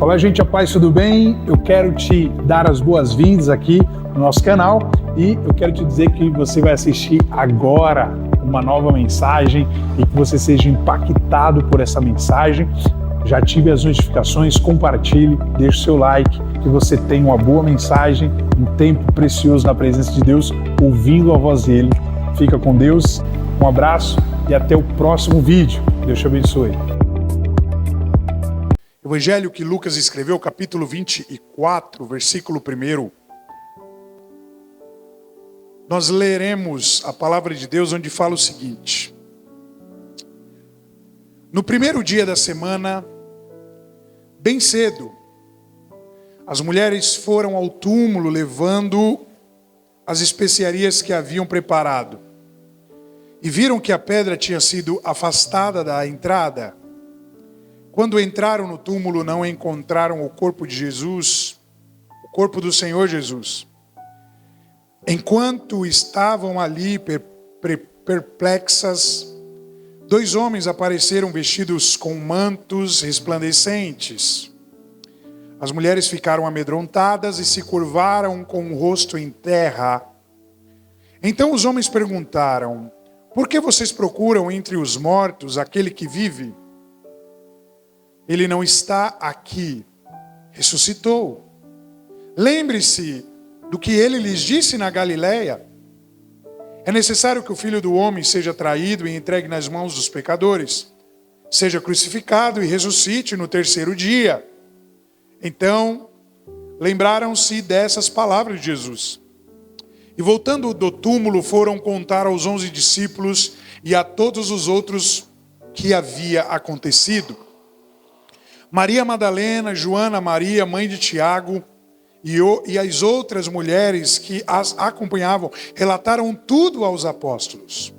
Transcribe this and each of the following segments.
Olá, gente, a paz, tudo bem? Eu quero te dar as boas-vindas aqui no nosso canal e eu quero te dizer que você vai assistir agora uma nova mensagem e que você seja impactado por essa mensagem. Já ative as notificações, compartilhe, deixe o seu like, que você tenha uma boa mensagem, um tempo precioso na presença de Deus, ouvindo a voz dele. Fica com Deus, um abraço e até o próximo vídeo. Deus te abençoe. Evangelho que Lucas escreveu, capítulo 24, versículo 1. Nós leremos a palavra de Deus onde fala o seguinte: no primeiro dia da semana, bem cedo, as mulheres foram ao túmulo levando as especiarias que haviam preparado. E viram que a pedra tinha sido afastada da entrada. Quando entraram no túmulo, não encontraram o corpo de Jesus, o corpo do Senhor Jesus. Enquanto estavam ali perplexas, dois homens apareceram vestidos com mantos resplandecentes. As mulheres ficaram amedrontadas e se curvaram com o rosto em terra. Então os homens perguntaram: por que vocês procuram entre os mortos aquele que vive? Ele não está aqui, ressuscitou. Lembre-se do que ele lhes disse na Galileia. É necessário que o Filho do Homem seja traído e entregue nas mãos dos pecadores, seja crucificado e ressuscite no terceiro dia. Então, lembraram-se dessas palavras de Jesus. E voltando do túmulo, foram contar aos 11 discípulos e a todos os outros que havia acontecido. Maria Madalena, Joana, Maria, mãe de Tiago, e as outras mulheres que as acompanhavam, relataram tudo aos apóstolos.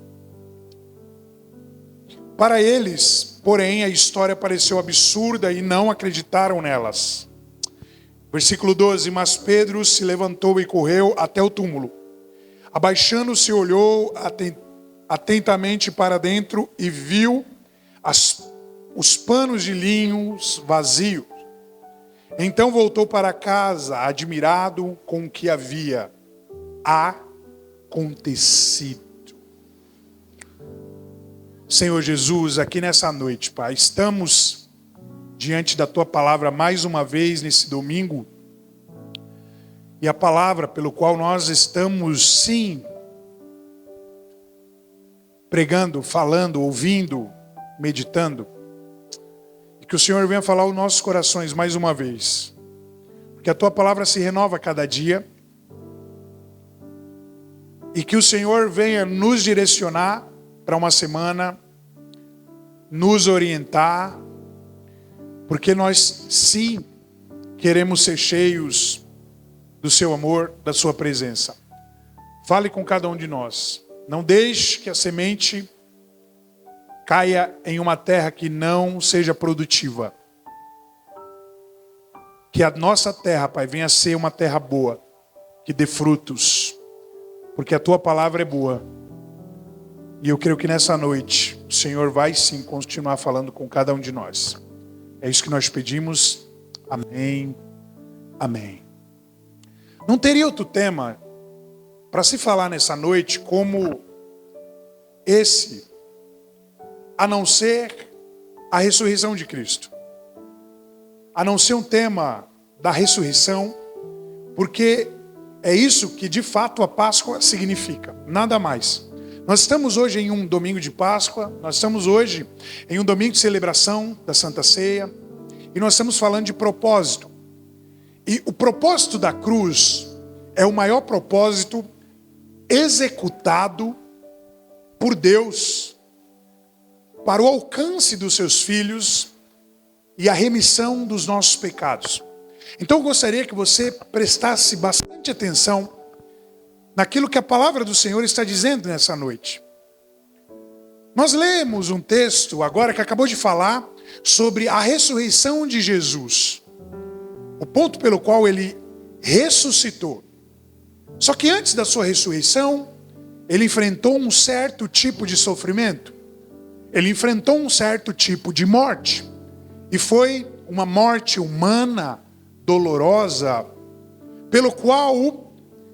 Para eles, porém, a história pareceu absurda e não acreditaram nelas. Versículo 12, mas Pedro se levantou e correu até o túmulo. Abaixando-se, olhou atentamente para dentro e viu os panos de linho vazios. Então voltou para casa, admirado com o que havia acontecido. Senhor Jesus, aqui nessa noite, Pai, estamos diante da Tua palavra mais uma vez nesse domingo. E a palavra pelo qual nós estamos, sim, pregando, falando, ouvindo, meditando. Que o Senhor venha falar aos nossos corações mais uma vez. Que a Tua palavra se renova a cada dia. E que o Senhor venha nos direcionar para uma semana, nos orientar. Porque nós, sim, queremos ser cheios do Seu amor, da Sua presença. Fale com cada um de nós. Não deixe que a semente caia em uma terra que não seja produtiva. Que a nossa terra, Pai, venha a ser uma terra boa, que dê frutos, porque a Tua palavra é boa. E eu creio que nessa noite o Senhor vai sim continuar falando com cada um de nós. É isso que nós pedimos. Amém. Amém. Não teria outro tema para se falar nessa noite como esse, a não ser a ressurreição de Cristo. A não ser um tema da ressurreição, porque é isso que de fato a Páscoa significa, nada mais. Nós estamos hoje em um domingo de Páscoa, nós estamos hoje em um domingo de celebração da Santa Ceia, e nós estamos falando de propósito. E o propósito da cruz é o maior propósito executado por Deus para o alcance dos seus filhos e a remissão dos nossos pecados. Então eu gostaria que você prestasse bastante atenção naquilo que a palavra do Senhor está dizendo nessa noite. Nós lemos um texto agora que acabou de falar sobre a ressurreição de Jesus. O ponto pelo qual ele ressuscitou. Só que antes da sua ressurreição, ele enfrentou um certo tipo de sofrimento. Ele enfrentou um certo tipo de morte. E foi uma morte humana, dolorosa, pelo qual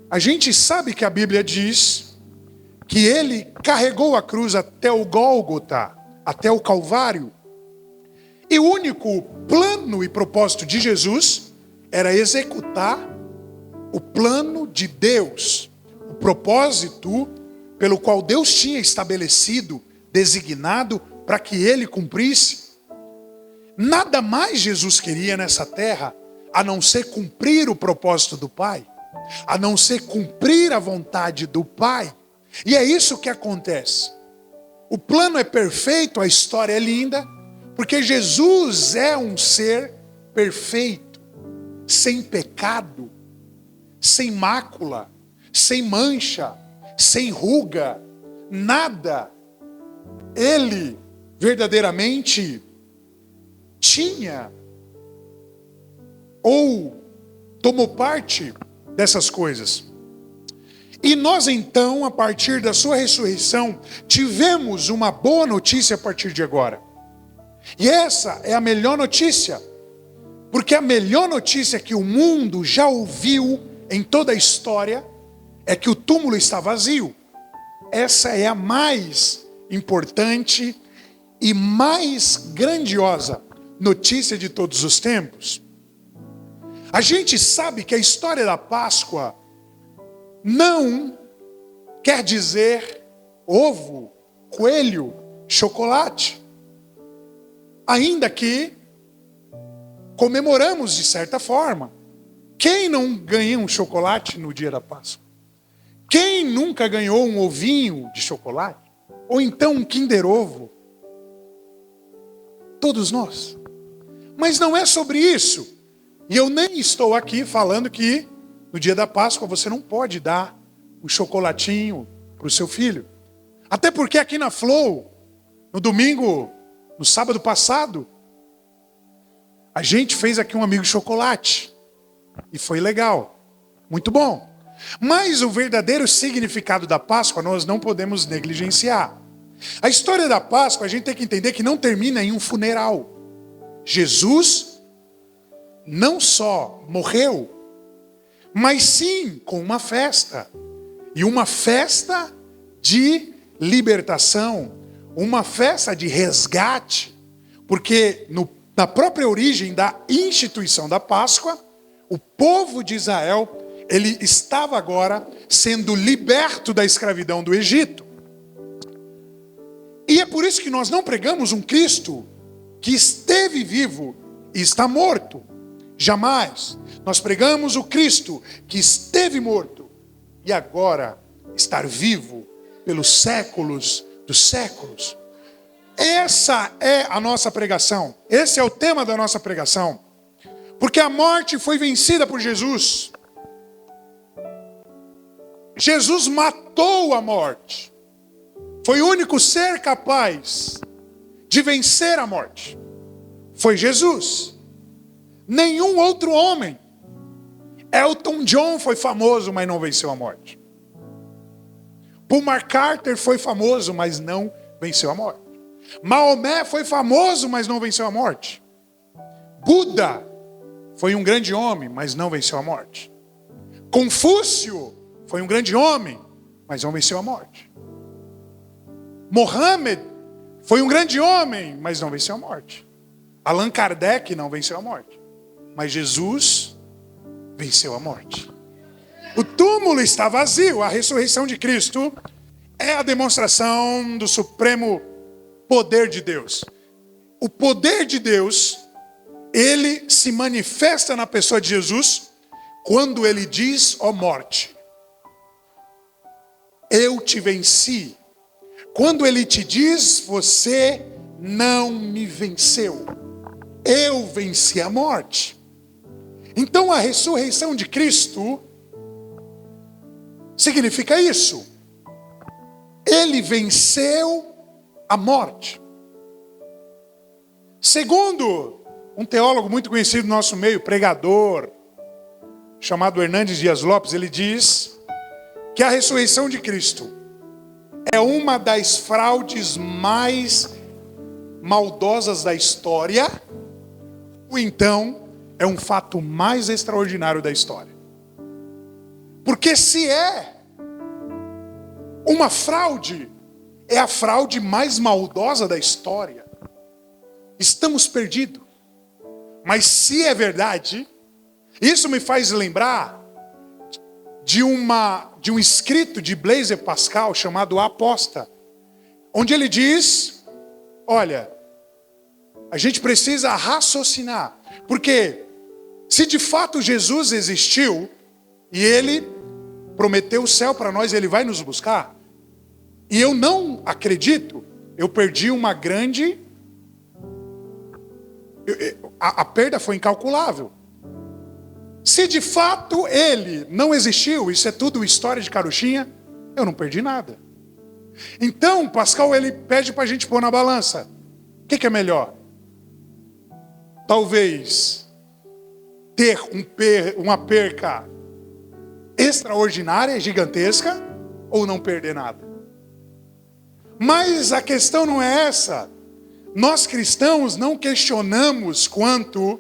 a gente sabe que a Bíblia diz que ele carregou a cruz até o Gólgota, até o Calvário. E o único plano e propósito de Jesus era executar o plano de Deus, o propósito pelo qual Deus tinha estabelecido, designado para que ele cumprisse. Nada mais Jesus queria nessa terra a não ser cumprir o propósito do Pai, a não ser cumprir a vontade do Pai. E é isso que acontece. O plano é perfeito, a história é linda, porque Jesus é um ser perfeito, sem pecado, sem mácula, sem mancha, sem ruga, nada. Ele verdadeiramente tinha ou tomou parte dessas coisas. E nós então, a partir da sua ressurreição, tivemos uma boa notícia a partir de agora. E essa é a melhor notícia, porque a melhor notícia que o mundo já ouviu em toda a história é que o túmulo está vazio. Essa é a mais importante e mais grandiosa notícia de todos os tempos. A gente sabe que a história da Páscoa não quer dizer ovo, coelho, chocolate. Ainda que comemoramos de certa forma. Quem não ganhou um chocolate no dia da Páscoa? Quem nunca ganhou um ovinho de chocolate? Ou então um Kinder Ovo? Todos nós. Mas não é sobre isso. E eu nem estou aqui falando que no dia da Páscoa você não pode dar um chocolatinho para o seu filho. Até porque aqui na Flow, no domingo, no sábado passado, a gente fez aqui um amigo chocolate. E foi legal. Muito bom. Mas o verdadeiro significado da Páscoa nós não podemos negligenciar. A história da Páscoa a gente tem que entender que não termina em um funeral. Jesus não só morreu, mas sim com uma festa. E uma festa de libertação, uma festa de resgate. Porque na própria origem da instituição da Páscoa, o povo de Israel, ele estava agora sendo liberto da escravidão do Egito. E é por isso que nós não pregamos um Cristo que esteve vivo e está morto. Jamais. Nós pregamos o Cristo que esteve morto e agora está vivo pelos séculos dos séculos. Essa é a nossa pregação. Esse é o tema da nossa pregação. Porque a morte foi vencida por Jesus. Jesus matou a morte. Foi o único ser capaz de vencer a morte. Foi Jesus. Nenhum outro homem. Elton John foi famoso, mas não venceu a morte. Paul MacArthur foi famoso, mas não venceu a morte. Maomé foi famoso, mas não venceu a morte. Buda foi um grande homem, mas não venceu a morte. Confúcio foi um grande homem, mas não venceu a morte. Mohammed foi um grande homem, mas não venceu a morte. Allan Kardec não venceu a morte. Mas Jesus venceu a morte. O túmulo está vazio. A ressurreição de Cristo é a demonstração do supremo poder de Deus. O poder de Deus, ele se manifesta na pessoa de Jesus quando ele diz: ó morte, eu te venci. Quando ele te diz: você não me venceu, eu venci a morte. Então a ressurreição de Cristo significa isso. Ele venceu a morte. Segundo um teólogo muito conhecido no nosso meio, pregador, chamado Hernandes Dias Lopes, ele diz que a ressurreição de Cristo é uma das fraudes mais maldosas da história, então, é um fato mais extraordinário da história. Porque se é uma fraude, é a fraude mais maldosa da história. Estamos perdidos. Mas se é verdade, isso me faz lembrar de um escrito de Blaise Pascal chamado A Aposta, onde ele diz, olha, a gente precisa raciocinar, porque se de fato Jesus existiu, e ele prometeu o céu para nós, ele vai nos buscar, e eu não acredito, eu perdi uma grande... A perda foi incalculável. Se de fato ele não existiu, isso é tudo história de carochinha, eu não perdi nada. Então, Pascal, ele pede para a gente pôr na balança. O que é melhor? Talvez ter uma perca extraordinária, gigantesca, ou não perder nada. Mas a questão não é essa. Nós cristãos não questionamos quanto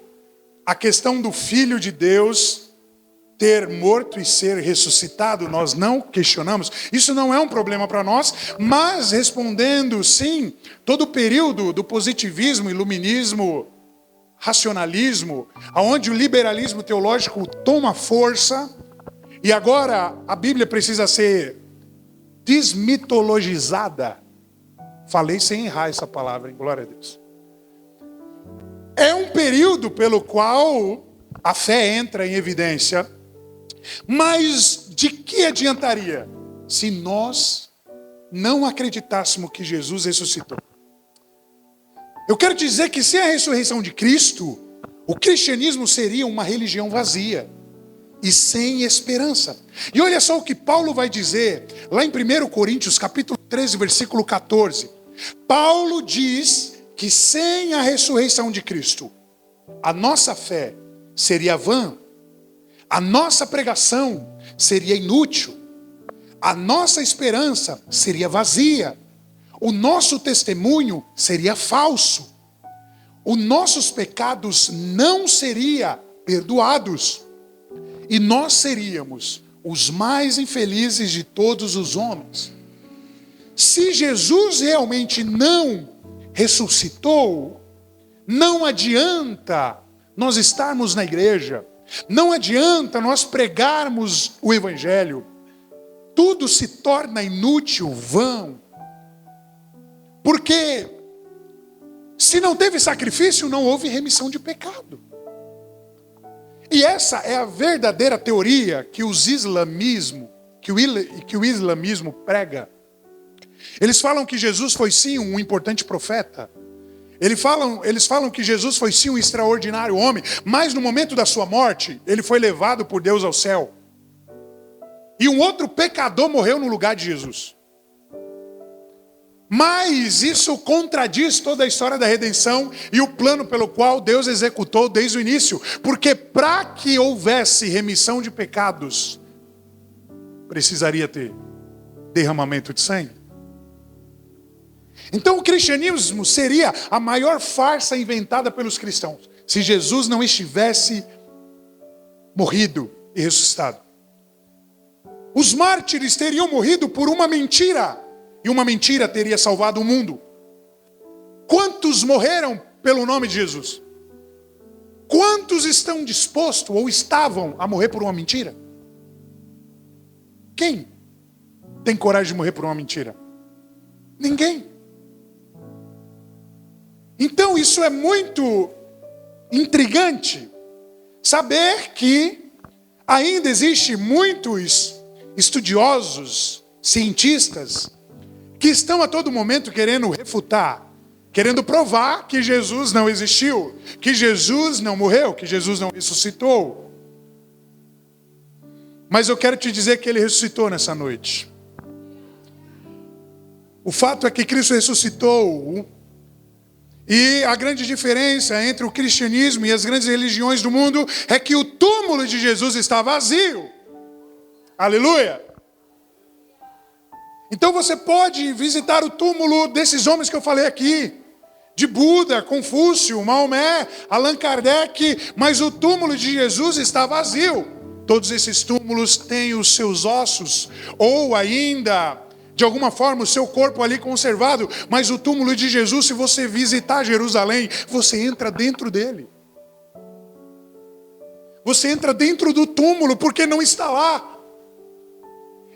a questão do Filho de Deus ter morto e ser ressuscitado. Nós não questionamos. Isso não é um problema para nós, mas respondendo sim, todo o período do positivismo, iluminismo, racionalismo, onde o liberalismo teológico toma força, e agora a Bíblia precisa ser desmitologizada. Falei sem errar essa palavra, hein? Glória a Deus. É um período pelo qual a fé entra em evidência, mas de que adiantaria se nós não acreditássemos que Jesus ressuscitou? Eu quero dizer que sem a ressurreição de Cristo, o cristianismo seria uma religião vazia e sem esperança. E olha só o que Paulo vai dizer lá em 1 Coríntios capítulo 13, versículo 14. Paulo diz que sem a ressurreição de Cristo, a nossa fé seria vã, a nossa pregação seria inútil, a nossa esperança seria vazia, o nosso testemunho seria falso, os nossos pecados não seriam perdoados, e nós seríamos os mais infelizes de todos os homens. Se Jesus realmente não ressuscitou, não adianta nós estarmos na igreja, não adianta nós pregarmos o evangelho, tudo se torna inútil, vão. Porque se não teve sacrifício, não houve remissão de pecado. E essa é a verdadeira teoria que o islamismo prega. Eles falam que Jesus foi sim um importante profeta. Eles falam que Jesus foi sim um extraordinário homem, mas no momento da sua morte, ele foi levado por Deus ao céu. E um outro pecador morreu no lugar de Jesus. Mas isso contradiz toda a história da redenção e o plano pelo qual Deus executou desde o início. Porque para que houvesse remissão de pecados, precisaria ter derramamento de sangue. Então o cristianismo seria a maior farsa inventada pelos cristãos, se Jesus não estivesse morrido e ressuscitado. Os mártires teriam morrido por uma mentira, e uma mentira teria salvado o mundo. Quantos morreram pelo nome de Jesus? Quantos estão dispostos ou estavam a morrer por uma mentira? Quem tem coragem de morrer por uma mentira? Ninguém. Então isso é muito intrigante, saber que ainda existe muitos estudiosos, cientistas, que estão a todo momento querendo refutar, querendo provar que Jesus não existiu, que Jesus não morreu, que Jesus não ressuscitou. Mas eu quero te dizer que ele ressuscitou nessa noite. O fato é que Cristo ressuscitou. E a grande diferença entre o cristianismo e as grandes religiões do mundo é que o túmulo de Jesus está vazio. Aleluia! Então você pode visitar o túmulo desses homens que eu falei aqui, de Buda, Confúcio, Maomé, Allan Kardec, mas o túmulo de Jesus está vazio. Todos esses túmulos têm os seus ossos, ou ainda, de alguma forma, o seu corpo ali conservado, mas o túmulo de Jesus, se você visitar Jerusalém, você entra dentro dele. Você entra dentro do túmulo, porque não está lá.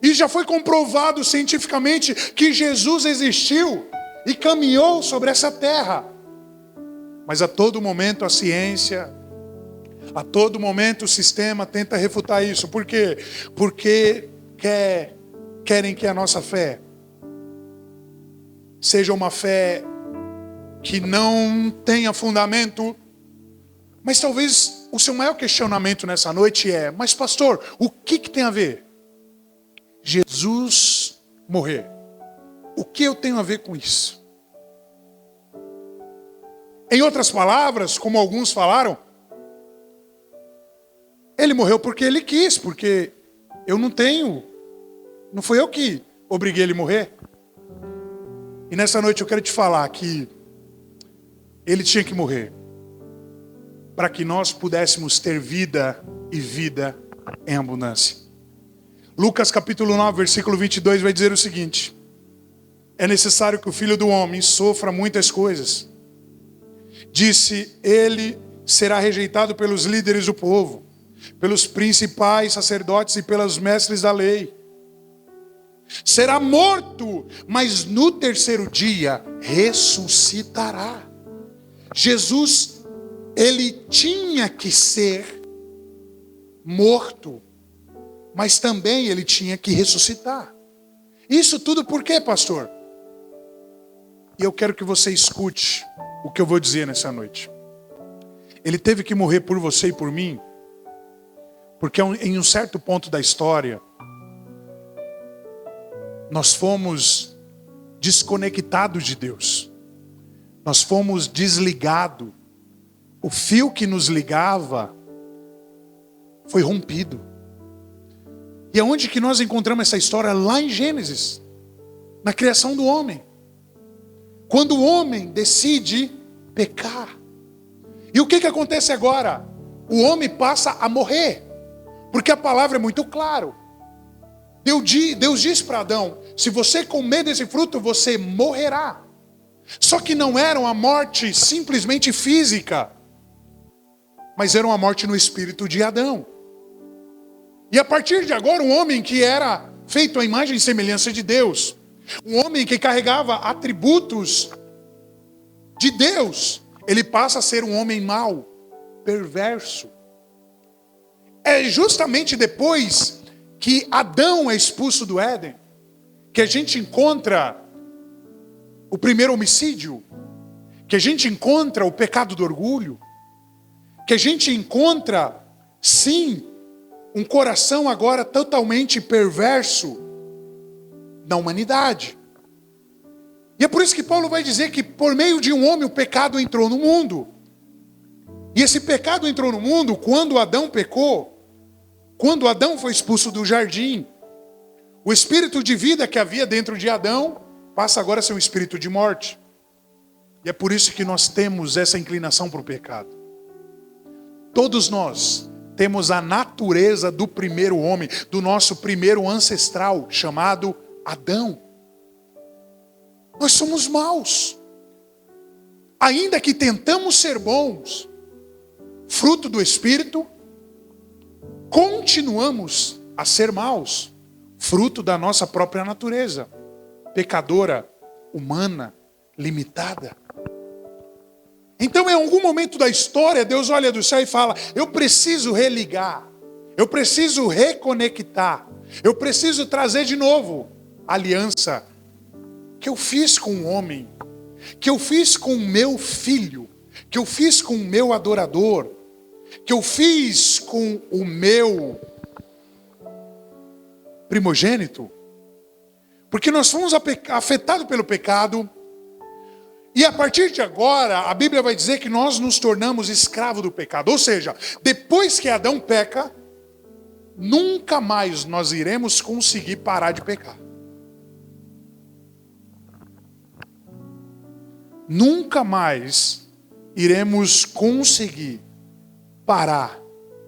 E já foi comprovado cientificamente que Jesus existiu e caminhou sobre essa terra. Mas a todo momento a ciência, a todo momento o sistema tenta refutar isso. Por quê? Porque querem que a nossa fé seja uma fé que não tenha fundamento. Mas talvez o seu maior questionamento nessa noite é: mas pastor, o que tem a ver Jesus morrer? O que eu tenho a ver com isso? Em outras palavras, como alguns falaram, ele morreu porque ele quis, porque não foi eu que obriguei ele a morrer. E nessa noite eu quero te falar que ele tinha que morrer para que nós pudéssemos ter vida e vida em abundância. Lucas capítulo 9, versículo 22 vai dizer o seguinte: é necessário que o Filho do Homem sofra muitas coisas. Disse, ele será rejeitado pelos líderes do povo, pelos principais sacerdotes e pelos mestres da lei. Será morto, mas no terceiro dia ressuscitará. Jesus, ele tinha que ser morto, mas também ele tinha que ressuscitar. Isso tudo por quê, pastor? E eu quero que você escute o que eu vou dizer nessa noite. Ele teve que morrer por você e por mim, porque em um certo ponto da história, nós fomos desconectados de Deus. Nós fomos desligados. O fio que nos ligava foi rompido. E aonde que nós encontramos essa história? Lá em Gênesis, na criação do homem. Quando o homem decide pecar. E o que acontece agora? O homem passa a morrer. Porque a palavra é muito clara. Deus diz para Adão: se você comer desse fruto, você morrerá. Só que não era uma morte simplesmente física, mas era uma morte no espírito de Adão. E a partir de agora, um homem que era feito à imagem e semelhança de Deus, um homem que carregava atributos de Deus, ele passa a ser um homem mau, perverso. É justamente depois que Adão é expulso do Éden que a gente encontra o primeiro homicídio, que a gente encontra o pecado do orgulho, que a gente encontra, sim, um coração agora totalmente perverso na humanidade. E é por isso que Paulo vai dizer que por meio de um homem o pecado entrou no mundo. E esse pecado entrou no mundo quando Adão pecou, quando Adão foi expulso do jardim. O espírito de vida que havia dentro de Adão passa agora a ser um espírito de morte. E é por isso que nós temos essa inclinação para o pecado. Todos nós temos a natureza do primeiro homem, do nosso primeiro ancestral, chamado Adão. Nós somos maus. Ainda que tentamos ser bons, fruto do Espírito, continuamos a ser maus, fruto da nossa própria natureza, pecadora, humana, limitada. Então, em algum momento da história, Deus olha do céu e fala: eu preciso religar, eu preciso reconectar, eu preciso trazer de novo a aliança que eu fiz com o homem, que eu fiz com o meu filho, que eu fiz com o meu adorador, que eu fiz com o meu primogênito. Porque nós fomos afetados pelo pecado. E a partir de agora, a Bíblia vai dizer que nós nos tornamos escravos do pecado. Ou seja, depois que Adão peca, nunca mais nós iremos conseguir parar de pecar. nunca mais iremos conseguir parar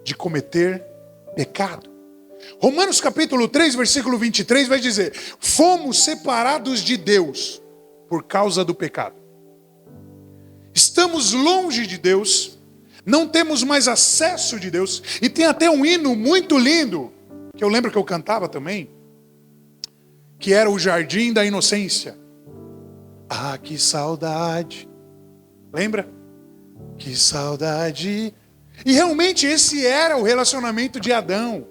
de cometer pecado. Romanos capítulo 3, versículo 23 vai dizer: fomos separados de Deus por causa do pecado. Estamos longe de Deus, não temos mais acesso de Deus. E tem até um hino muito lindo, que eu lembro que eu cantava também, que era o Jardim da Inocência. Ah, que saudade. Lembra? Que saudade. E realmente esse era o relacionamento de Adão.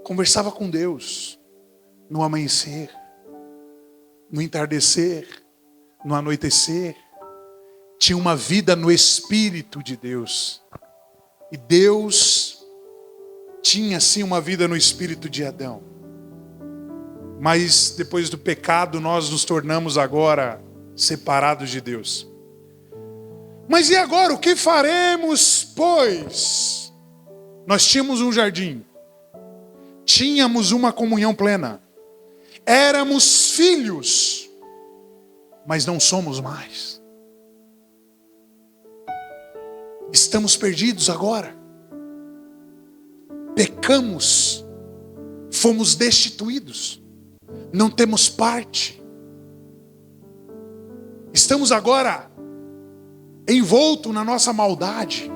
Conversava com Deus no amanhecer, no entardecer, no anoitecer. Tinha uma vida no Espírito de Deus. E Deus tinha sim uma vida no Espírito de Adão. Mas depois do pecado nós nos tornamos agora separados de Deus. Mas e agora, o que faremos, pois? Nós tínhamos um jardim. Tínhamos uma comunhão plena. Éramos filhos, mas não somos mais. Estamos perdidos agora. Pecamos. Fomos destituídos. Não temos parte. Estamos agora envolto na nossa maldade.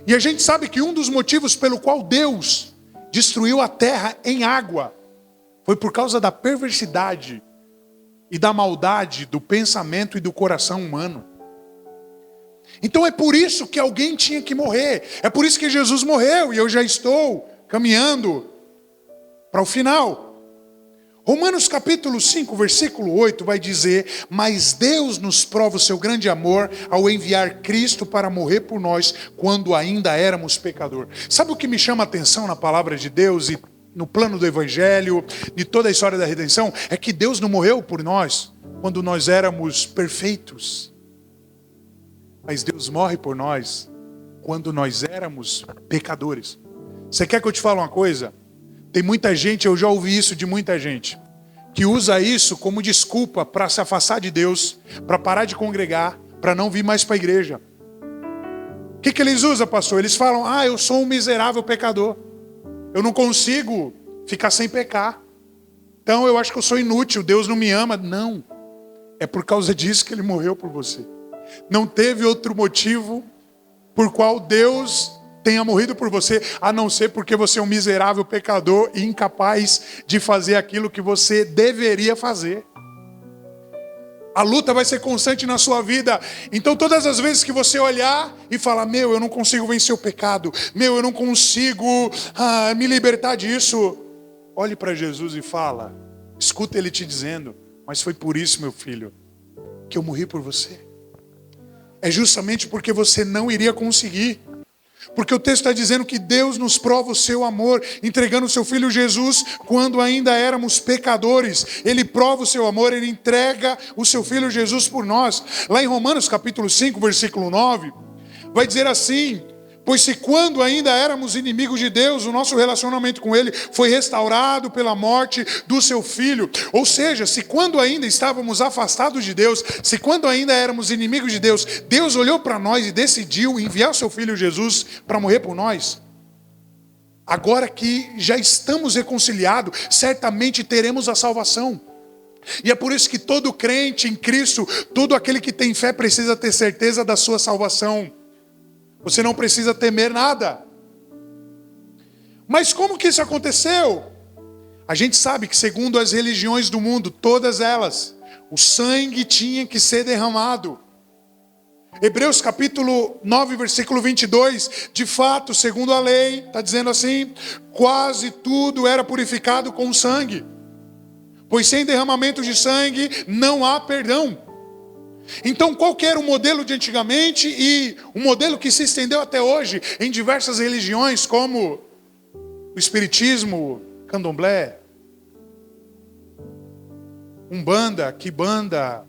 E a gente sabe que um dos motivos pelo qual Deus destruiu a terra em água foi por causa da perversidade e da maldade do pensamento e do coração humano. Então é por isso que alguém tinha que morrer. É por isso que Jesus morreu. E eu já estou caminhando para o final. Romanos capítulo 5, versículo 8 vai dizer: mas Deus nos prova o seu grande amor ao enviar Cristo para morrer por nós quando ainda éramos pecadores. Sabe o que me chama a atenção na palavra de Deus e no plano do Evangelho, de toda a história da redenção? É que Deus não morreu por nós quando nós éramos perfeitos. Mas Deus morre por nós quando nós éramos pecadores. Você quer que eu te fale uma coisa? Tem muita gente, eu já ouvi isso de muita gente, que usa isso como desculpa para se afastar de Deus, para parar de congregar, para não vir mais para a igreja. O que eles usam, pastor? Eles falam: ah, eu sou um miserável pecador. Eu não consigo ficar sem pecar. Então eu acho que eu sou inútil, Deus não me ama. Não, é por causa disso que Ele morreu por você. Não teve outro motivo por qual Deus tenha morrido por você, a não ser porque você é um miserável pecador e incapaz de fazer aquilo que você deveria fazer. A luta vai ser constante na sua vida. Então todas as vezes que você olhar e falar: meu, eu não consigo vencer o pecado, meu, eu não consigo me libertar disso, olhe para Jesus e fala, escuta Ele te dizendo: mas foi por isso, meu filho, que eu morri por você. É justamente porque você não iria conseguir. Porque o texto está dizendo que Deus nos prova o seu amor, entregando o seu Filho Jesus quando ainda éramos pecadores. Ele prova o seu amor, Ele entrega o seu Filho Jesus por nós. Lá em Romanos capítulo 5, versículo 9, vai dizer assim: pois se quando ainda éramos inimigos de Deus, o nosso relacionamento com Ele foi restaurado pela morte do seu Filho. Ou seja, se quando ainda estávamos afastados de Deus, se quando ainda éramos inimigos de Deus, Deus olhou para nós e decidiu enviar o seu Filho Jesus para morrer por nós. Agora que já estamos reconciliados, certamente teremos a salvação. E é por isso que todo crente em Cristo, todo aquele que tem fé precisa ter certeza da sua salvação. Você não precisa temer nada. Mas como que isso aconteceu? A gente sabe que segundo as religiões do mundo, todas elas, o sangue tinha que ser derramado. Hebreus capítulo 9, versículo 22, de fato, segundo a lei, está dizendo assim: quase tudo era purificado com sangue, pois sem derramamento de sangue não há perdão. Então qual que era o modelo de antigamente e o modelo que se estendeu até hoje em diversas religiões, como o Espiritismo, Candomblé, Umbanda, Quimbanda?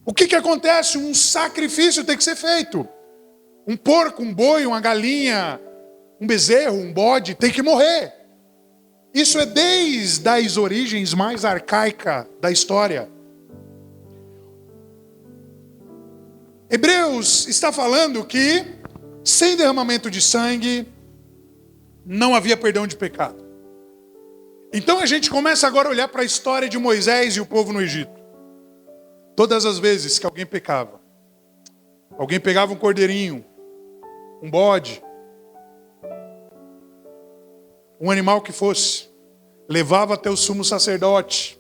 O que acontece? Um sacrifício tem que ser feito. Um porco, um boi, uma galinha, um bezerro, um bode tem que morrer. Isso é desde as origens mais arcaicas da história. Hebreus está falando que sem derramamento de sangue não havia perdão de pecado. Então a gente começa agora a olhar para a história de Moisés e o povo no Egito. Todas as vezes que alguém pecava, alguém pegava um cordeirinho, um bode, um animal que fosse, levava até o sumo sacerdote,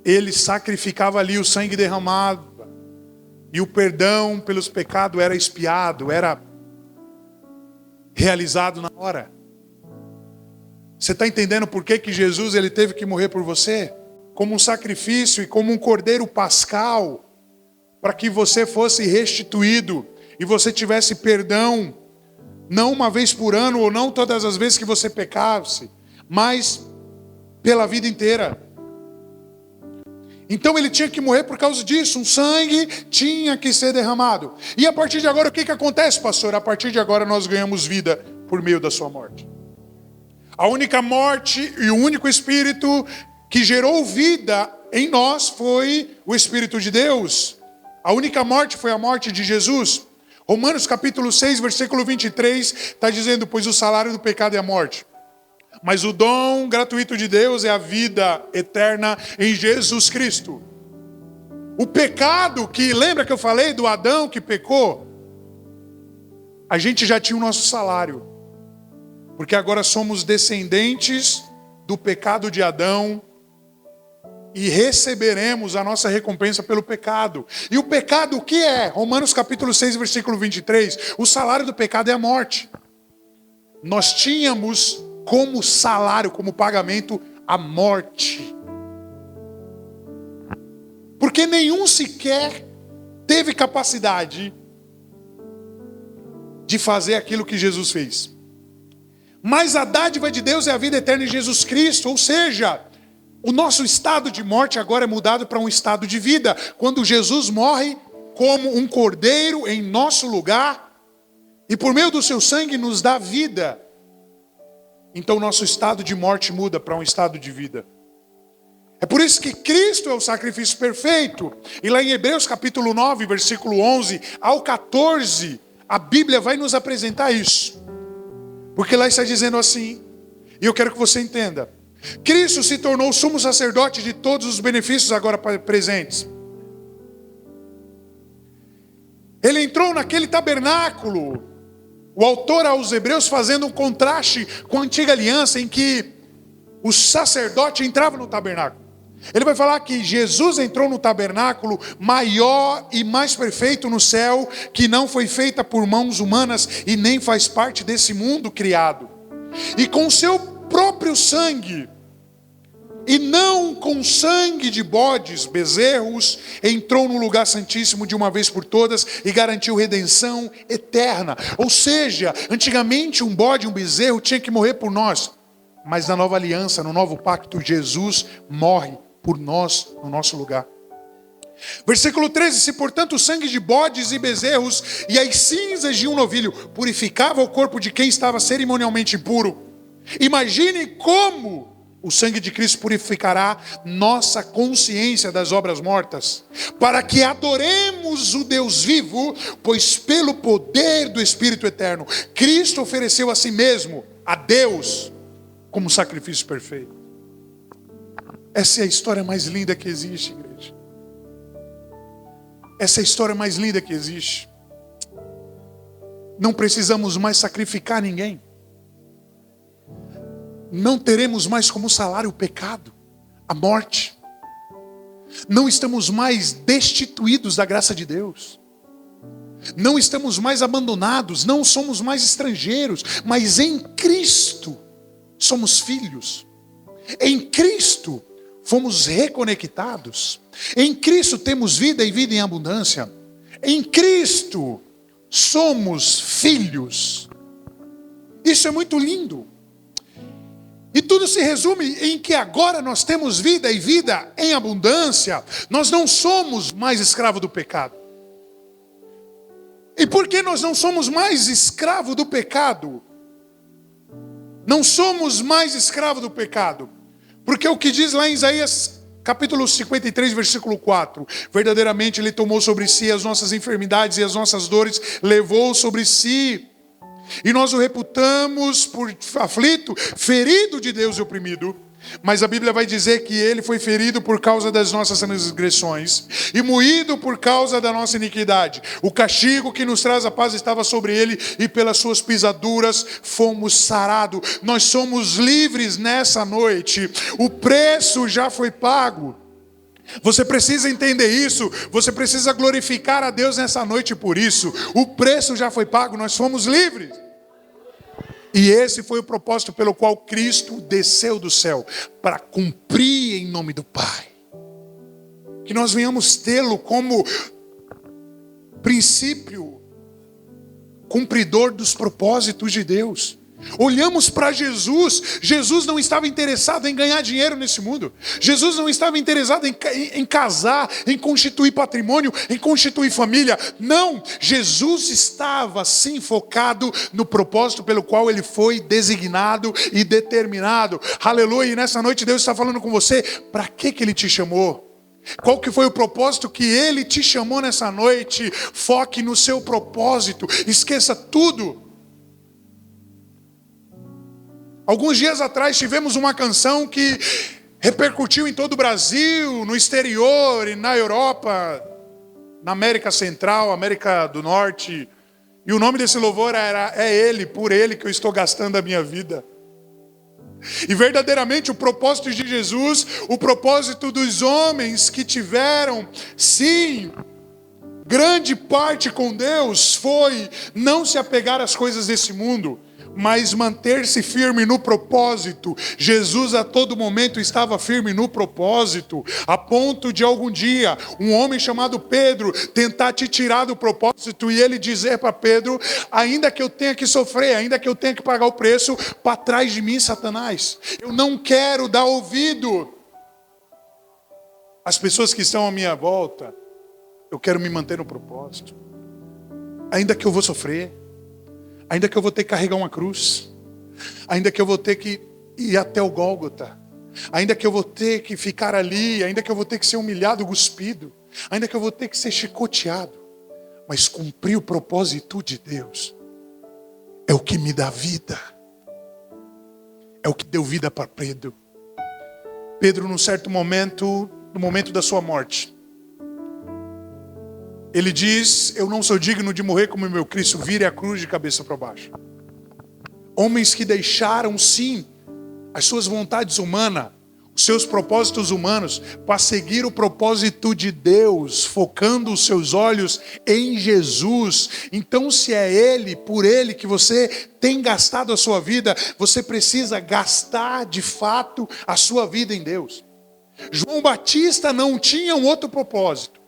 ele sacrificava ali o sangue derramado, e o perdão pelos pecados era expiado, era realizado na hora. Você está entendendo por que Jesus ele teve que morrer por você? Como um sacrifício e como um cordeiro pascal, para que você fosse restituído e você tivesse perdão, não uma vez por ano ou não todas as vezes que você pecasse, mas pela vida inteira. Então ele tinha que morrer por causa disso, um sangue tinha que ser derramado. E a partir de agora o que acontece, pastor? A partir de agora nós ganhamos vida por meio da sua morte. A única morte e o único espírito que gerou vida em nós foi o Espírito de Deus. A única morte foi a morte de Jesus. Romanos capítulo 6, versículo 23, está dizendo, pois o salário do pecado é a morte. Mas o dom gratuito de Deus é a vida eterna em Jesus Cristo. O pecado que, lembra que eu falei do Adão que pecou? A gente já tinha o nosso salário. Porque agora somos descendentes do pecado de Adão e receberemos a nossa recompensa pelo pecado. E o pecado o que é? Romanos capítulo 6, versículo 23. O salário do pecado é a morte. Nós tínhamos como salário, como pagamento, a morte. Porque nenhum sequer teve capacidade de fazer aquilo que Jesus fez. Mas a dádiva de Deus é a vida eterna em Jesus Cristo, ou seja, o nosso estado de morte agora é mudado para um estado de vida. Quando Jesus morre como um cordeiro em nosso lugar, e por meio do seu sangue nos dá vida. Então o nosso estado de morte muda para um estado de vida. É por isso que Cristo é o sacrifício perfeito. E lá em Hebreus capítulo 9, versículo 11 ao 14, a Bíblia vai nos apresentar isso. Porque lá está dizendo assim, e eu quero que você entenda. Cristo se tornou o sumo sacerdote de todos os benefícios agora presentes. Ele entrou naquele tabernáculo, o autor aos Hebreus fazendo um contraste com a antiga aliança em que o sacerdote entrava no tabernáculo. Ele vai falar que Jesus entrou no tabernáculo maior e mais perfeito no céu, que não foi feita por mãos humanas e nem faz parte desse mundo criado. E com seu próprio sangue, e não com sangue de bodes, bezerros, entrou no lugar santíssimo de uma vez por todas e garantiu redenção eterna. Ou seja, antigamente um bode, um bezerro tinha que morrer por nós. Mas na nova aliança, no novo pacto, Jesus morre por nós, no nosso lugar. Versículo 13, se portanto o sangue de bodes e bezerros e as cinzas de um novilho purificava o corpo de quem estava cerimonialmente impuro, imagine como o sangue de Cristo purificará nossa consciência das obras mortas, para que adoremos o Deus vivo, pois pelo poder do Espírito eterno, Cristo ofereceu a si mesmo, a Deus, como sacrifício perfeito. Essa é a história mais linda que existe, igreja. Essa é a história mais linda que existe. Não precisamos mais sacrificar ninguém. Não teremos mais como salário o pecado, a morte. Não estamos mais destituídos da graça de Deus. Não estamos mais abandonados, não somos mais estrangeiros, mas em Cristo somos filhos. Em Cristo fomos reconectados. Em Cristo temos vida e vida em abundância. Em Cristo somos filhos. Isso é muito lindo. E tudo se resume em que agora nós temos vida e vida em abundância. Nós não somos mais escravos do pecado. E por que nós não somos mais escravos do pecado? Não somos mais escravos do pecado. Porque o que diz lá em Isaías Capítulo 53, versículo 4. Verdadeiramente Ele tomou sobre si as nossas enfermidades e as nossas dores, levou sobre si. E nós o reputamos por aflito, ferido de Deus e oprimido. Mas a Bíblia vai dizer que Ele foi ferido por causa das nossas transgressões e moído por causa da nossa iniquidade. O castigo que nos traz a paz estava sobre Ele, e pelas suas pisaduras fomos sarados. Nós somos livres nessa noite. O preço já foi pago. Você precisa entender isso. Você precisa glorificar a Deus nessa noite por isso. O preço já foi pago, nós fomos livres. E esse foi o propósito pelo qual Cristo desceu do céu, para cumprir em nome do Pai. Que nós venhamos tê-lo como princípio, cumpridor dos propósitos de Deus. Olhamos para Jesus. Jesus não estava interessado em ganhar dinheiro nesse mundo. Jesus não estava interessado em casar, em constituir patrimônio, em constituir família. Não, Jesus estava sim focado no propósito pelo qual Ele foi designado e determinado. Aleluia, e nessa noite Deus está falando com você. Para que Ele te chamou? Qual que foi o propósito que Ele te chamou nessa noite? Foque no seu propósito. Esqueça tudo. Alguns dias atrás tivemos uma canção que repercutiu em todo o Brasil, no exterior e na Europa, na América Central, América do Norte. E o nome desse louvor é Ele, por Ele que eu estou gastando a minha vida. E verdadeiramente o propósito de Jesus, o propósito dos homens que tiveram, sim, grande parte com Deus, foi não se apegar às coisas desse mundo, mas manter-se firme no propósito. Jesus a todo momento estava firme no propósito, a ponto de algum dia um homem chamado Pedro tentar te tirar do propósito, e ele dizer para Pedro: ainda que eu tenha que sofrer, ainda que eu tenha que pagar o preço, para trás de mim, Satanás, eu não quero dar ouvido às pessoas que estão à minha volta. Eu quero me manter no propósito, ainda que eu vou sofrer, ainda que eu vou ter que carregar uma cruz, ainda que eu vou ter que ir até o Gólgota, ainda que eu vou ter que ficar ali, ainda que eu vou ter que ser humilhado, cuspido, ainda que eu vou ter que ser chicoteado, mas cumprir o propósito de Deus é o que me dá vida, é o que deu vida para Pedro. Pedro, num certo momento, no momento da sua morte, ele diz: eu não sou digno de morrer como meu Cristo, vire a cruz de cabeça para baixo. Homens que deixaram sim as suas vontades humanas, os seus propósitos humanos, para seguir o propósito de Deus, focando os seus olhos em Jesus. Então, se é Ele, por Ele que você tem gastado a sua vida, você precisa gastar de fato a sua vida em Deus. João Batista não tinha um outro propósito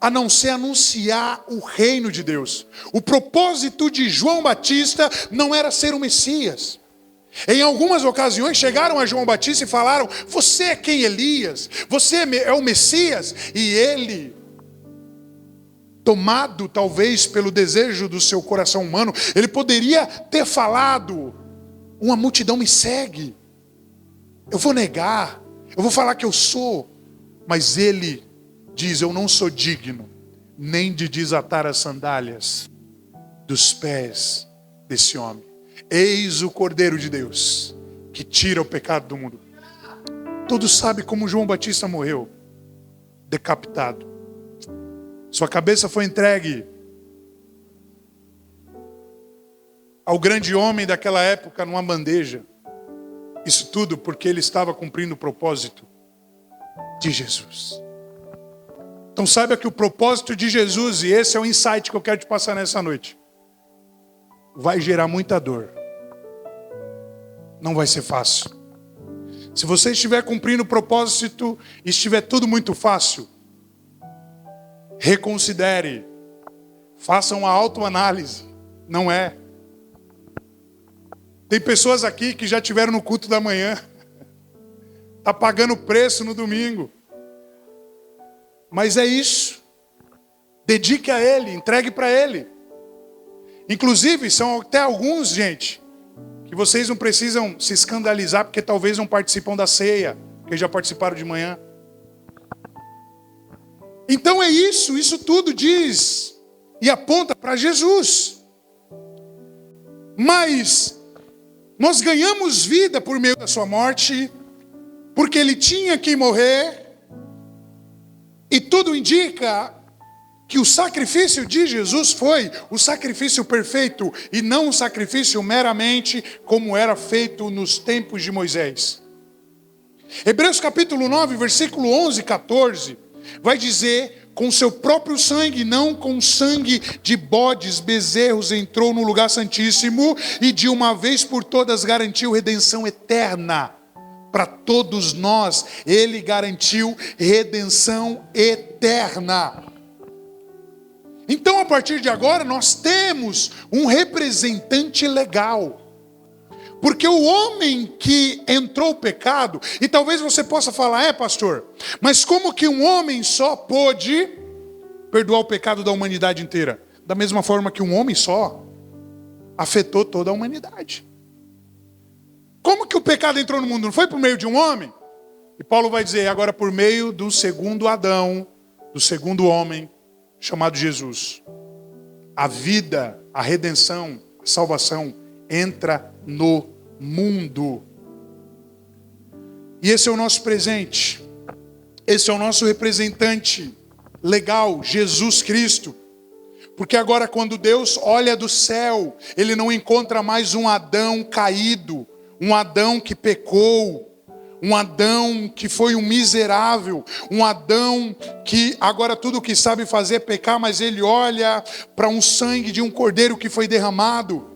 a não ser anunciar o reino de Deus. O propósito de João Batista não era ser o Messias. Em algumas ocasiões chegaram a João Batista e falaram: você é quem, Elias? Você é o Messias? E ele, tomado talvez pelo desejo do seu coração humano, ele poderia ter falado: uma multidão me segue, eu vou negar, eu vou falar que eu sou. Mas ele diz: eu não sou digno nem de desatar as sandálias dos pés desse homem. Eis o Cordeiro de Deus que tira o pecado do mundo. Todos sabem como João Batista morreu: decapitado. Sua cabeça foi entregue ao grande homem daquela época numa bandeja. Isso tudo porque ele estava cumprindo o propósito de Jesus. Então saiba que o propósito de Jesus, e esse é o insight que eu quero te passar nessa noite, vai gerar muita dor. Não vai ser fácil. Se você estiver cumprindo o propósito e estiver tudo muito fácil, reconsidere. Faça uma autoanálise. Não é. Tem pessoas aqui que já estiveram no culto da manhã. Está pagando preço no domingo. Mas é isso. Dedique a Ele, entregue para Ele. Inclusive, são até alguns, gente, que vocês não precisam se escandalizar, porque talvez não participam da ceia, porque já participaram de manhã. Então é isso tudo diz e aponta para Jesus. Mas nós ganhamos vida por meio da sua morte, porque ele tinha que morrer, e tudo indica que o sacrifício de Jesus foi o sacrifício perfeito, e não um sacrifício meramente como era feito nos tempos de Moisés. Hebreus capítulo 9, versículo 11 e 14, vai dizer: com seu próprio sangue, não com sangue de bodes, bezerros, entrou no lugar santíssimo, e de uma vez por todas garantiu redenção eterna. Para todos nós, ele garantiu redenção eterna. Então, a partir de agora, nós temos um representante legal. Porque o homem que entrou o pecado, e talvez você possa falar: pastor, mas como que um homem só pôde perdoar o pecado da humanidade inteira? Da mesma forma que um homem só afetou toda a humanidade. Como que o pecado entrou no mundo? Não foi por meio de um homem? E Paulo vai dizer agora por meio do segundo Adão, do segundo homem, chamado Jesus. A vida, a redenção, a salvação entra no mundo. E esse é o nosso presente. Esse é o nosso representante legal, Jesus Cristo. Porque agora quando Deus olha do céu, ele não encontra mais um Adão caído, um Adão que pecou, um Adão que foi um miserável, um Adão que agora tudo que sabe fazer é pecar, mas ele olha para um sangue de um cordeiro que foi derramado,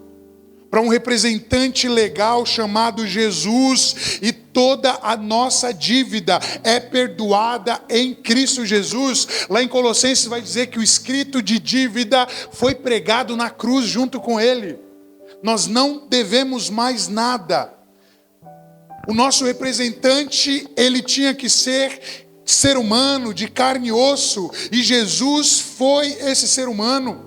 para um representante legal chamado Jesus, e toda a nossa dívida é perdoada em Cristo Jesus. Lá em Colossenses vai dizer que o escrito de dívida foi pregado na cruz junto com ele. Nós não devemos mais nada. O nosso representante, ele tinha que ser humano, de carne e osso, e Jesus foi esse ser humano.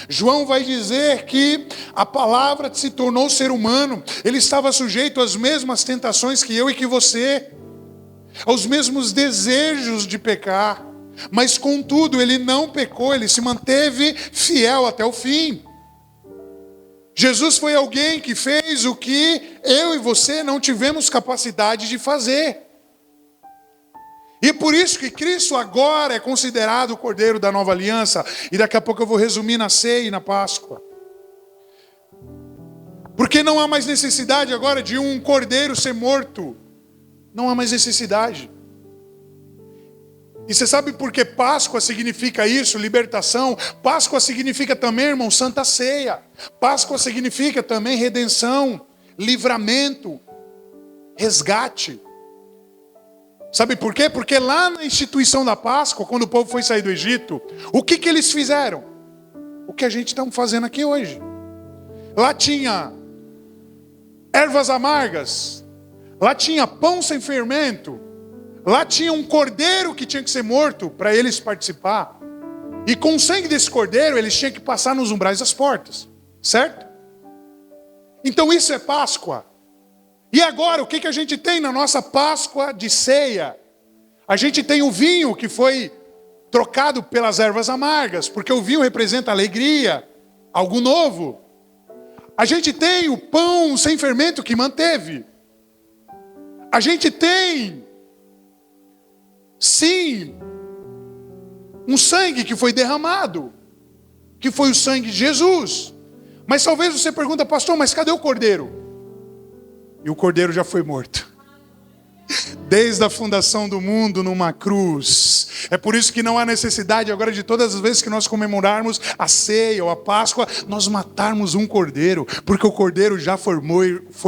João vai dizer que a palavra se tornou ser humano. Ele estava sujeito às mesmas tentações que eu e que você, aos mesmos desejos de pecar, mas contudo ele não pecou, ele se manteve fiel até o fim. Jesus foi alguém que fez o que eu e você não tivemos capacidade de fazer. E por isso que Cristo agora é considerado o Cordeiro da Nova Aliança. E daqui a pouco eu vou resumir na ceia e na Páscoa. Porque não há mais necessidade agora de um cordeiro ser morto. Não há mais necessidade. E você sabe por que Páscoa significa isso? Libertação. Páscoa significa também, irmão, Santa Ceia. Páscoa significa também redenção, livramento, resgate. Sabe por quê? Porque lá na instituição da Páscoa, quando o povo foi sair do Egito, o que eles fizeram? O que a gente está fazendo aqui hoje. Lá tinha ervas amargas, lá tinha pão sem fermento, lá tinha um cordeiro que tinha que ser morto para eles participar. E com o sangue desse cordeiro, eles tinham que passar nos umbrais das portas. Certo? Então isso é Páscoa. E agora, o que a gente tem na nossa Páscoa de ceia? A gente tem o vinho que foi trocado pelas ervas amargas, porque o vinho representa alegria, algo novo. A gente tem o pão sem fermento que manteve. A gente tem, sim, um sangue que foi derramado, que foi o sangue de Jesus. Mas talvez você pergunte: pastor, mas cadê o cordeiro? E o cordeiro já foi morto. Desde a fundação do mundo numa cruz. É por isso que não há necessidade agora de todas as vezes que nós comemorarmos a ceia ou a Páscoa, nós matarmos um cordeiro. Porque o cordeiro já foi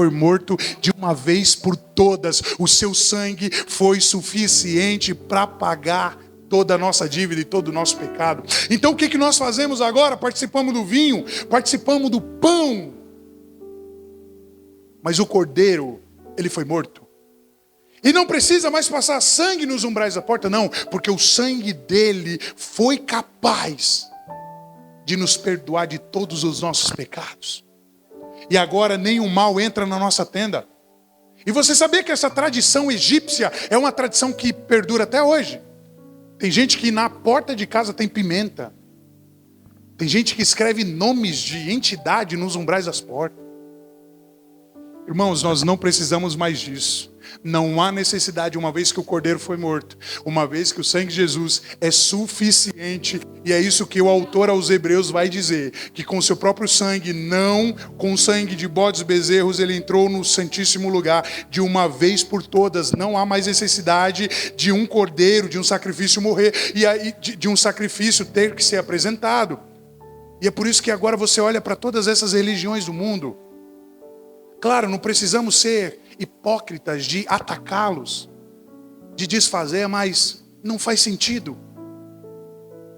morto de uma vez por todas. O seu sangue foi suficiente para pagar toda a nossa dívida e todo o nosso pecado. Então o que nós fazemos agora? Participamos do vinho, participamos do pão. Mas o cordeiro, ele foi morto. E não precisa mais passar sangue nos umbrais da porta, não. Porque o sangue dele foi capaz de nos perdoar de todos os nossos pecados. E agora nenhum mal entra na nossa tenda. E você sabia que essa tradição egípcia é uma tradição que perdura até hoje? Tem gente que na porta de casa tem pimenta. Tem gente que escreve nomes de entidade nos umbrais das portas. Irmãos, nós não precisamos mais disso. Não há necessidade, uma vez que o Cordeiro foi morto, uma vez que o sangue de Jesus é suficiente. E é isso que o autor aos Hebreus vai dizer, que com seu próprio sangue, não com o sangue de bodes e bezerros, ele entrou no santíssimo lugar de uma vez por todas. Não há mais necessidade de um cordeiro, de um sacrifício morrer, e aí de um sacrifício ter que ser apresentado. E é por isso que agora você olha para todas essas religiões do mundo. Claro, não precisamos ser hipócritas de atacá-los, de desfazer, mas não faz sentido.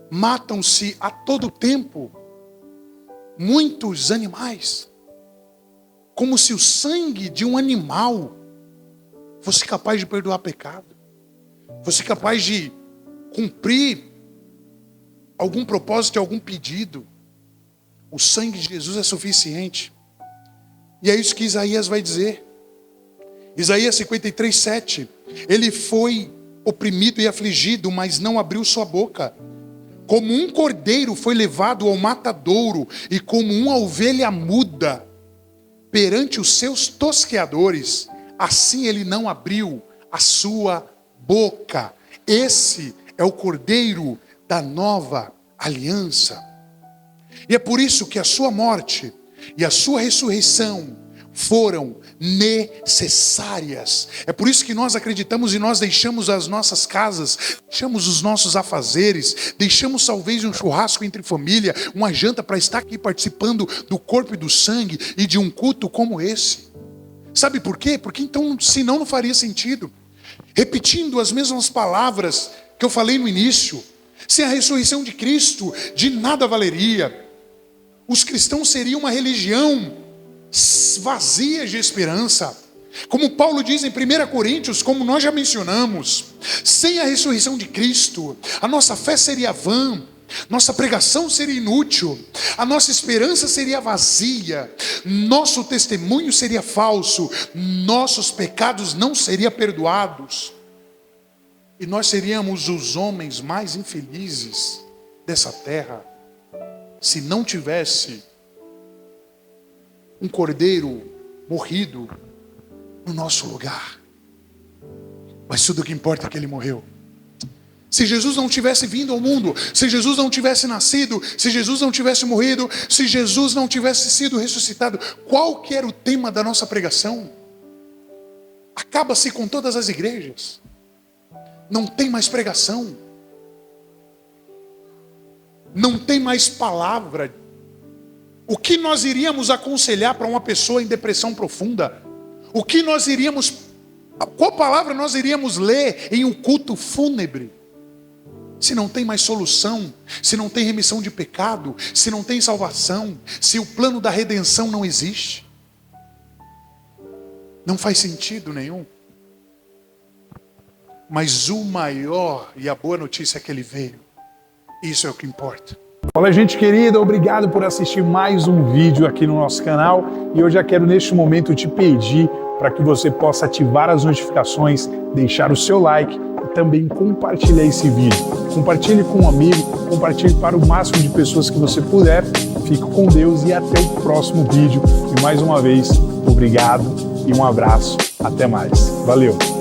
Matam-se a todo tempo muitos animais, como se o sangue de um animal fosse capaz de perdoar pecado, fosse capaz de cumprir algum propósito, algum pedido. O sangue de Jesus é suficiente. E é isso que Isaías vai dizer. Isaías 53:7. Ele foi oprimido e afligido, mas não abriu sua boca. Como um cordeiro foi levado ao matadouro, e como uma ovelha muda perante os seus tosqueadores, assim ele não abriu a sua boca. Esse é o cordeiro da nova aliança. E é por isso que a sua morte e a sua ressurreição foram necessárias. É por isso que nós acreditamos e nós deixamos as nossas casas, deixamos os nossos afazeres, deixamos talvez um churrasco entre família, uma janta para estar aqui participando do corpo e do sangue e de um culto como esse. Sabe por quê? Porque então, senão não faria sentido. Repetindo as mesmas palavras que eu falei no início, sem a ressurreição de Cristo, de nada valeria. Os cristãos seriam uma religião vazia de esperança. Como Paulo diz em 1 Coríntios, como nós já mencionamos, sem a ressurreição de Cristo, a nossa fé seria vã, nossa pregação seria inútil, a nossa esperança seria vazia, nosso testemunho seria falso, nossos pecados não seriam perdoados, e nós seríamos os homens mais infelizes dessa terra, se não tivesse um cordeiro morrido no nosso lugar. Mas tudo o que importa é que ele morreu. Se Jesus não tivesse vindo ao mundo, se Jesus não tivesse nascido, se Jesus não tivesse morrido, se Jesus não tivesse sido ressuscitado, qual que era o tema da nossa pregação? Acaba-se com todas as igrejas. Não tem mais pregação. Não tem mais palavra. O que nós iríamos aconselhar para uma pessoa em depressão profunda? O que nós iríamos, qual palavra nós iríamos ler em um culto fúnebre? Se não tem mais solução, se não tem remissão de pecado, se não tem salvação, se o plano da redenção não existe, não faz sentido nenhum. Mas o maior e a boa notícia é que ele veio. Isso é o que importa. Olá, gente querida, obrigado por assistir mais um vídeo aqui no nosso canal. E eu já quero neste momento te pedir para que você possa ativar as notificações, deixar o seu like e também compartilhar esse vídeo. Compartilhe com um amigo, compartilhe para o máximo de pessoas que você puder. Fique com Deus e até o próximo vídeo. E mais uma vez, obrigado e um abraço. Até mais. Valeu!